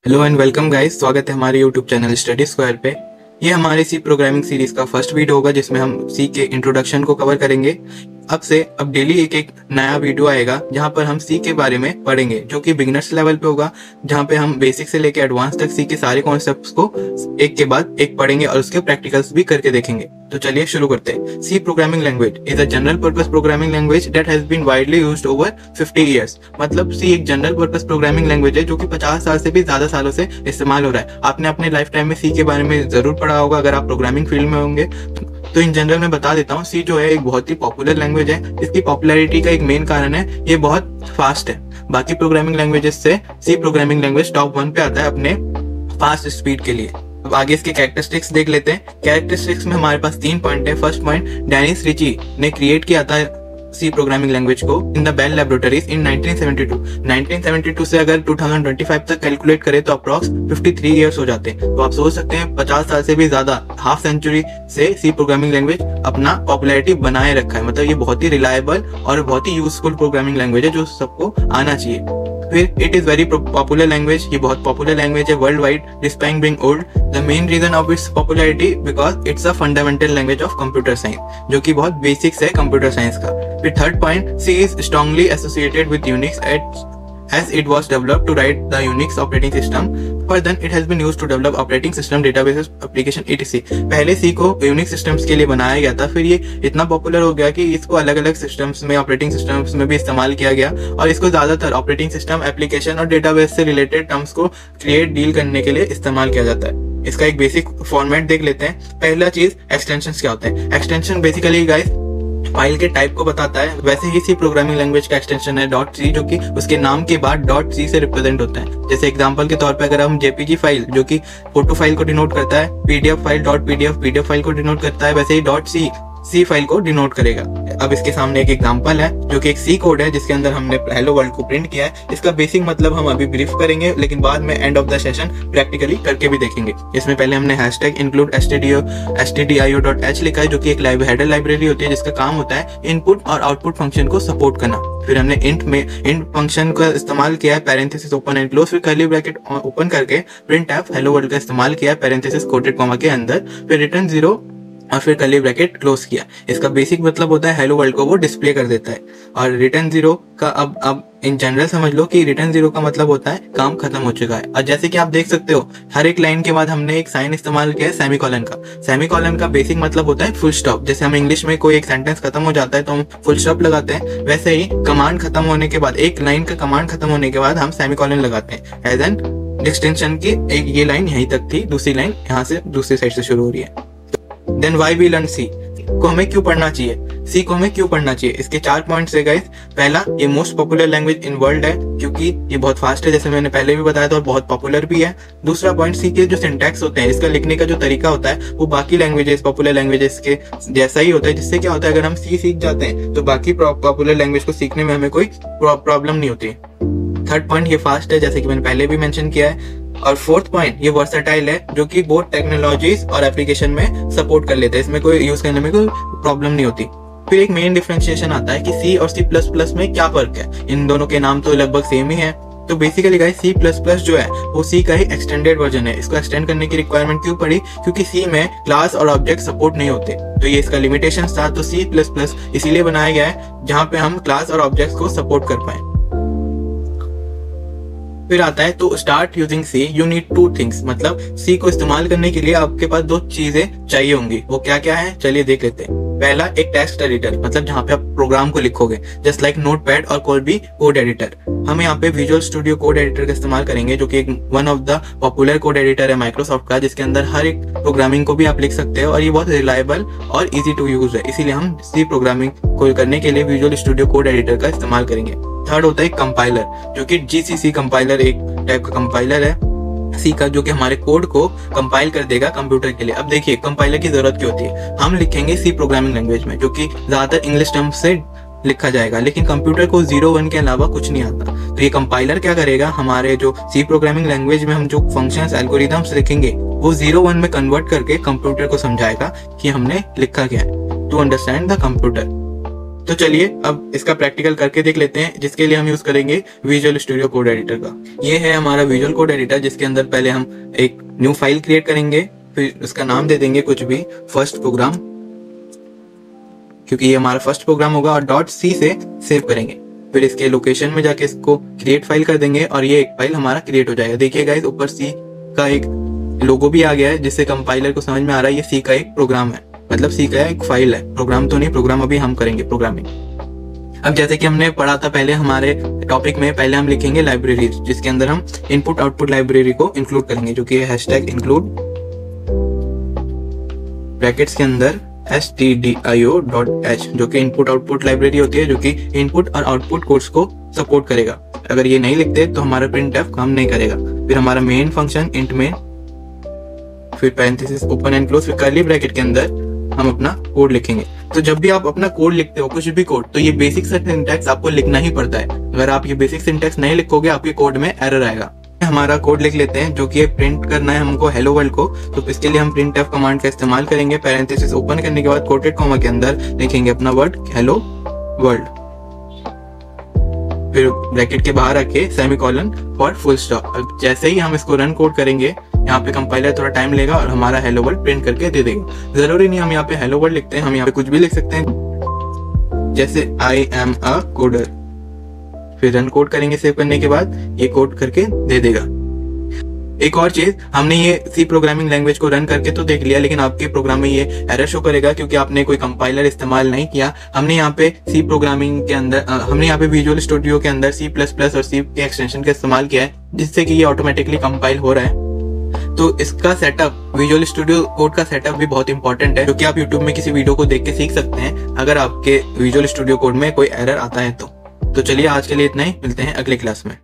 Hello and welcome guys, स्वागत है हमारे यूट्यूब चैनल स्टडी स्क्वायर पे। ये हमारे सी प्रोग्रामिंग सीरीज का फर्स्ट वीडियो होगा जिसमें हम सी के इंट्रोडक्शन को कवर करेंगे। अब डेली एक नया वीडियो आएगा जहां पर हम सी के बारे में पढ़ेंगे, जो कि बिगिनर्स लेवल पे होगा, जहां पे हम बेसिक से लेके एडवांस तक सी के सारे कॉन्सेप्ट्स को एक के बाद एक पढ़ेंगे और उसके प्रैक्टिकल्स भी करके देखेंगे। तो चलिए शुरू करते हैं। C programming language is a general purpose programming language that has been widely used over 50 years. मतलब सी एक जनरल पर्पस प्रोग्रामिंग लैंग्वेज है जो कि 50 साल से भी ज्यादा सालों से इस्तेमाल हो रहा है। आपने अपने लाइफ टाइम में सी के बारे में जरूर पढ़ा होगा अगर आप प्रोग्रामिंग फील्ड में होंगे। तो इन जनरल मैं बता देता हूँ, सी जो है एक बहुत ही पॉपुलर लैंग्वेज है। इसकी पॉपुलैरिटी का एक मेन कारण है ये बहुत फास्ट है। बाकी प्रोग्रामिंग लैंग्वेजेस से सी प्रोग्रामिंग लैंग्वेज टॉप 1 पे आता है अपने फास्ट स्पीड के लिए। अब आगे इसके कैरेक्टरिस्टिक्स देख लेते हैं। कैरेक्टरिस्टिक्स में हमारे पास 3 पॉइंट है। फर्स्ट पॉइंट, डेनिस रिची ने क्रिएट किया था सी प्रोग्रामिंग लैंग्वेज को इन द बेल लैबोरेटरीज इन 1972 से अगर 2025 तक कैलकुलेट करें तो अप्रॉक्स 53 इयर्स हो जाते हैं। तो आप सोच सकते हैं 50 साल से भी ज्यादा, हाफ सेंचुरी से सी प्रोग्रामिंग लैंग्वेज अपना पॉपुलैरिटी बनाए रखा है। मतलब ये बहुत ही रिलायबल और बहुत ही यूजफुल प्रोग्रामिंग लैंग्वेज है जो सबको आना चाहिए। फिर it is very popular language, ये बहुत पॉपुलर लैंग्वेज है worldwide despite being old. The main reason of its popularity because it's a fundamental language of computer science, जो कि बहुत बेसिक्स है कंप्यूटर साइंस का। फिर third point, C is strongly associated with Unix as it was developed to write the Unix operating system. Further then it has been used to develop operating system, databases, application etc. पहले C को Unix systems के लिए बनाया गया था, फिर ये इतना पॉपुलर हो गया कि इसको अलग अलग सिस्टम्स में, ऑपरेटिंग सिस्टम्स में भी इस्तेमाल किया गया और इसको ज्यादातर ऑपरेटिंग सिस्टम, एप्लीकेशन और डेटाबेस से रिलेटेड टर्म्स को क्रिएट डील करने के लिए इस्तेमाल किया जाता है। इसका एक बेसिक फॉर्मेट देख लेते हैं। पहला चीज, एक्सटेंशन क्या होते हैं। एक्सटेंशन बेसिकली गाइस फाइल के टाइप को बताता है। वैसे ही सी प्रोग्रामिंग लैंग्वेज का एक्सटेंशन है .c, जो कि उसके नाम के बाद .c से रिप्रेजेंट होता है। जैसे एग्जांपल के तौर पे अगर हम जेपीजी फाइल, जो कि फोटो फाइल को डिनोट करता है, पीडीएफ फाइल .pdf फाइल को डिनोट करता है, वैसे ही .c फाइल को डिनोट करेगा। अब इसके सामने एक एग्जांपल है जो कि एक सी कोड है जिसके अंदर हमने हेलो वर्ल्ड को प्रिंट किया है। इसका बेसिक मतलब हम अभी ब्रीफ करेंगे, लेकिन बाद में end of the session practically करके भी देखेंगे। इसमें पहले हमने #include stdio.h लिखा है, जो कि एक हेडर लाइब्रेरी होती है जिसका काम होता है इनपुट और आउटपुट फंक्शन को सपोर्ट करना। फिर हमने इंट फंक्शन का इस्तेमाल किया है, पैरेंथेसिस ओपन एंड क्लोज, फिर कर्ली ब्रैकेट ओपन करके printf हेलो वर्ल्ड का इस्तेमाल किया है, पैरेंथेसिस कोटेड कॉमा के अंदर, फिर रिटर्न 0 और फिर कर्ली ब्रैकेट क्लोज किया। इसका बेसिक मतलब होता है हेलो वर्ल्ड को वो डिस्प्ले कर देता है। और रिटर्न 0 का अब इन जनरल समझ लो कि रिटर्न 0 का मतलब होता है काम खत्म हो चुका है। और जैसे कि आप देख सकते हो हर एक लाइन के बाद हमने एक साइन इस्तेमाल किया है, सेमीकोलन का। सेमीकोलन का बेसिक मतलब होता है फुल स्टॉप। जैसे हम इंग्लिश में कोई एक सेंटेंस खत्म हो जाता है तो हम फुल स्टॉप लगाते हैं, वैसे ही कमांड खत्म होने के बाद, एक लाइन का कमांड खत्म होने के बाद हम सेमीकोलन लगाते हैं। एज एन एक्सटेंशन की एक ये लाइन यहीं तक थी, दूसरी लाइन यहाँ से दूसरी साइड से शुरू हो रही है। Then why we learn C, को हमें क्यों पढ़ना चाहिए, सी को हमें क्यों पढ़ना चाहिए। इसके 4 पॉइंट्स है गाइस। पहला, ये most popular language in world है क्योंकि ये बहुत फास्ट है, जैसे मैंने पहले भी बताया था, और बहुत पॉपुलर भी है। दूसरा पॉइंट, सी के जो सिंटैक्स होते हैं, इसका लिखने का जो तरीका होता है वो बाकी लैंग्वेजेस, पॉपुलर लैंग्वेजेस के जैसा ही होता है, जिससे क्या होता है अगर हम सी सीख जाते हैं तो बाकी पॉपुलर लैंग्वेज को सीखने में हमें कोई प्रॉब्लम नहीं होती। थर्ड पॉइंट, ये फास्ट है जैसे कि मैंने पहले भी मेंशन किया है। और फोर्थ पॉइंट, ये वर्सेटाइल है, जो कि बोथ टेक्नोलॉजीज और एप्लीकेशन में सपोर्ट कर लेते हैं, इसमें कोई यूज करने में कोई प्रॉब्लम नहीं होती। फिर एक मेन डिफरेंशिएशन आता है कि सी और C++ में क्या फर्क है। इन दोनों के नाम तो लगभग सेम ही है। तो बेसिकली गाइस C++ जो है वो सी का ही एक्सटेंडेड वर्जन है। इसको एक्सटेंड करने की रिक्वायरमेंट क्यों पड़ी, क्योंकि सी में क्लास और ऑब्जेक्ट सपोर्ट नहीं होते, तो ये इसका लिमिटेशन था। तो C++ इसीलिए बनाया गया है जहां पे हम क्लास और ऑब्जेक्ट्स को सपोर्ट कर पाए। फिर आता है तो start using C you need 2 things, मतलब सी को इस्तेमाल करने के लिए आपके पास 2 चीजें चाहिए होंगी। वो क्या क्या है, चलिए देख लेते हैं। पहला, एक टेक्स्ट एडिटर, मतलब जहाँ पे आप प्रोग्राम को लिखोगे, जस्ट लाइक नोटपैड और कोई भी कोड एडिटर। हम यहाँ पे विजुअल स्टूडियो कोड एडिटर का इस्तेमाल करेंगे, जो कि एक one of the popular code editor है माइक्रोसॉफ्ट का, जिसके अंदर हर एक प्रोग्रामिंग को भी आप लिख सकते हो और ये बहुत रिलायबल और इजी टू यूज है। इसीलिए हम सी प्रोग्रामिंग को करने के लिए विजुअल स्टूडियो कोड एडिटर का इस्तेमाल करेंगे। थर्ड होता है कंपाइलर, जो कि GCC कंपाइलर एक टाइप का कंपाइलर है सी का, जो कि हमारे कोड को कंपाइल कर देगा कंप्यूटर के लिए। अब देखिए कंपाइलर की जरूरत क्यों होती है। हम लिखेंगे सी प्रोग्रामिंग लैंग्वेज में, जो कि ज्यादातर इंग्लिश टर्म्स से लिखा जाएगा, लेकिन कंप्यूटर को 0-1 के अलावा कुछ नहीं आता। तो ये कंपाइलर क्या करेगा, हमारे जो सी प्रोग्रामिंग लैंग्वेज में हम जो फंक्शंस, एल्गोरिथम्स लिखेंगे वो 0-1 में कन्वर्ट करके कंप्यूटर को समझाएगा कि हमने लिखा क्या है, टू अंडरस्टैंड द कंप्यूटर। तो चलिए अब इसका प्रैक्टिकल करके देख लेते हैं, जिसके लिए हम यूज करेंगे विजुअल स्टूडियो कोड एडिटर का। ये है हमारा विजुअल कोड एडिटर, जिसके अंदर पहले हम एक न्यू फाइल क्रिएट करेंगे, फिर उसका नाम दे देंगे कुछ भी, फर्स्ट प्रोग्राम, क्योंकि ये हमारा फर्स्ट प्रोग्राम होगा, और .c से सेव करेंगे। फिर इसके लोकेशन में जाके इसको क्रिएट फाइल कर देंगे और ये एक फाइल हमारा क्रिएट हो जाएगा। देखिए गाइस, ऊपर C का एक लोगो भी आ गया है, जिससे कंपाइलर को समझ में आ रहा है ये C का एक प्रोग्राम है, मतलब C का एक फाइल है, प्रोग्राम तो नहीं। प्रोग्राम अभी हम करेंगे प्रोग्रामिंग। अब जैसे कि हमने पढ़ा था पहले हमारे टॉपिक में, पहले हम लिखेंगे लाइब्रेरी, जिसके अंदर हम इनपुट आउटपुट लाइब्रेरी को इंक्लूड करेंगे, जो कि #include ब्रैकेट्स के अंदर stdio.h, जो कि इनपुट आउटपुट लाइब्रेरी होती है, जो कि इनपुट और आउटपुट कोड्स को सपोर्ट करेगा। अगर ये नहीं लिखते तो हमारा printf काम नहीं करेगा। फिर हमारा मेन फंक्शन int main, फिर पैरेंथेसिस ओपन एंड क्लोज, फिर कर्ली ब्रैकेट के अंदर हम अपना कोड लिखेंगे। तो जब भी आप अपना कोड लिखते हो, कुछ भी कोड, तो ये बेसिक सिंटैक्स आपको लिखना ही पड़ता है। अगर आप ये बेसिक सिंटैक्स नहीं लिखोगे, आपके कोड में एरर आएगा। हमारा कोड लिख लेते हैं, जो कि ये प्रिंट करना है हमको हेलो वर्ल्ड को। तो इसके लिए हम printf कमांड का इस्तेमाल करेंगे। पैरेंथेसिस ओपन करने के बाद कोटेड कॉमा के अंदर लिखेंगे अपना वर्ड हेलो वर्ल्ड, फिर ब्रैकेट के बाहर रखे सेमीकोलन फॉर फुल स्टॉप। जैसे ही हम इसको रन कोड करेंगे, यहाँ पे कंपाइलर थोड़ा टाइम लेगा और हमारा हेलो वर्ल्ड प्रिंट करके दे देगा। जरूरी नहीं हम यहाँ पे हेलो वर्ल्ड लिखते हैं, हम यहाँ पे कुछ भी लिख सकते हैं, जैसे आई एम अ कोडर। फिर रन कोड करेंगे सेव करने के बाद, ये कोड करके दे देगा। एक और चीज, हमने ये C प्रोग्रामिंग लैंग्वेज को रन करके तो देख लिया, लेकिन आपके प्रोग्राम में ये एरर शो करेगा, क्योंकि आपने कोई कंपाइलर इस्तेमाल नहीं किया। हमने यहाँ पे C प्रोग्रामिंग के अंदर हमने यहाँ पे विजुअल स्टूडियो के अंदर C++ और C के एक्सटेंशन का इस्तेमाल किया है, जिससे कि ये ऑटोमेटिकली कंपाइल हो रहा है। तो इसका सेटअप, विजुअल स्टूडियो कोड का सेटअप भी बहुत इंपॉर्टेंट है, जो कि आप यूट्यूब में किसी वीडियो को देख के सीख सकते हैं, अगर आपके विजुअल स्टूडियो कोड में कोई एरर आता है तो चलिए आज के लिए इतना ही, मिलते हैं अगले क्लास में।